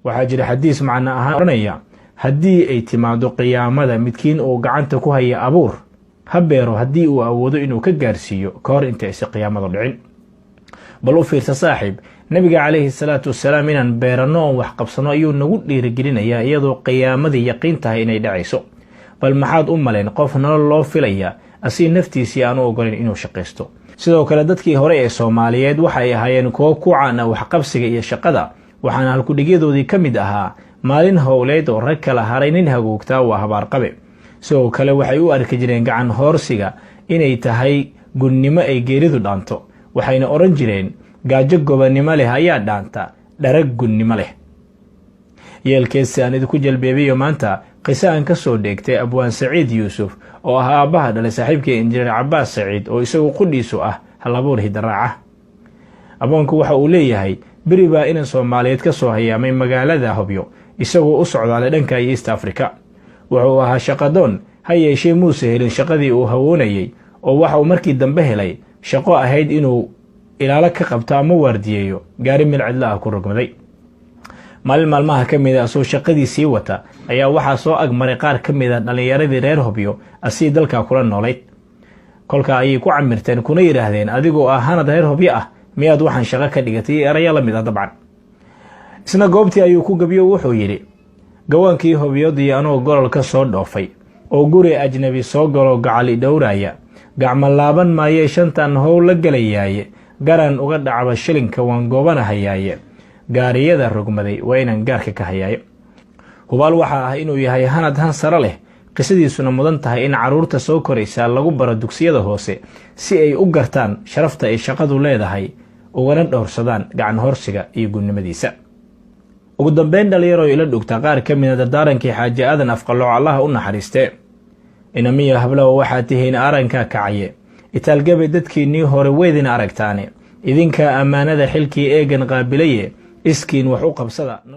waxaa jira xadiis macna ahaan oranaya haddii ay timaado qiyaamada midkiin uu gacanta ku haya abuur ha beero haddii uu awoodo inuu ka gaarsiiyo ka hor inta aysan qiyaamadu dhicin. bal u fiirsa saaxiib, nabiga calayhi salaatu wasalaam inaan beeranno oon wax qabsano ayuu nagu dhiirigelinayaa iyadoo qiyaamadii yaqiin tahay inay dhacayso. bal maxaad u malayn qof nolol loo filaya asii naftiisii aan u ogolayn inuu shaqaysto? sidoo kale dadkii hore ee Soomaaliyeed waxay ahaayeen kuwo ku caan ah waxqabsiga iyo shaqada, waxaana halkudhigyadoodii ka mid ahaa maalin howleed oo rag kala haray nin hagoogtaa waa habaar qabe. sidoo kale waxay u arki jireen gacan hoorsiga inay tahay gunnimo ay geeridu dhaanto, waxayna oran jireen gaajo gobannimo leh ayaa dhaanta dharag gunnimo leh. yeelkeesi aan idinku jalbeebiyo maanta qiso aan ka soo dheegtay abwaan Saciid Yuusuf oo ah aabbaha dhalay saaxiibkii injineer Cabbaas Saciid oo isagu qudhiisu ah halabuur hidaraaca. abwaanku waxa uu leeyahay beri baa inan Soomaaliyeed ka soo hayaamay magaalada Hobyo isagoo u socdaalay dhanka East Africa. wuxuu ahaa shaqadoon, ha yeeshee muuse helin shaqadii uu hawoonayay oo waxa uu markii dambe helay shaqo ahayd inuu ilaalo ka qabto ama waardiyeeyo gaari meel cidla ah ku rogmaday. maalin maalmaha ka mid ah soo shaqadiisii wata ayaa waxaa soo agmaray qaar ka mid ah dhallinyaradii reer Hobyo asii dalka kula noolayd. kolka ayay ku camirteen kuna yiraahdeen adigoo ah hanad reer Hobyo ah miyaad waxaan shaqo ka dhigatay eraya la mid ah dabcan. isna goobtii ayuu ku gabiyo wuxuu yidhi gawaankii Hobyodii anoo golol ka soo dhoofay oo guri ajnabi soo galo gacali dhowraya gacmo laaban maayee shantan howl la galayaaye garan uga dhacba shilinka waan goobanahayaaye gaariyada rogmaday waa inaan gaarka ka hayaayo. hubaal waxaa ah inuu yahay hanad han sare leh, qisadiisuna mudan tahay in caruurta soo koraysa lagu baro dugsiyada hoose si ay u gartaan sharafta ay shaqadu leedahay ugana dhowrsadaan gacan horsiga iyo gunnimadiisa. ugu dambeyn dhalinyaro ila dhugta qaar ka mid ah dardaarankii xaaji aadan afqalooc allaha u naxariiste. inamiya hablaha waxaa tihiin aranka kacaye itaalgabe dadkiinnii hore weydin aragtaane idinka ammaanada xilkii eegan qaabilaye iskiin wax u qabsada.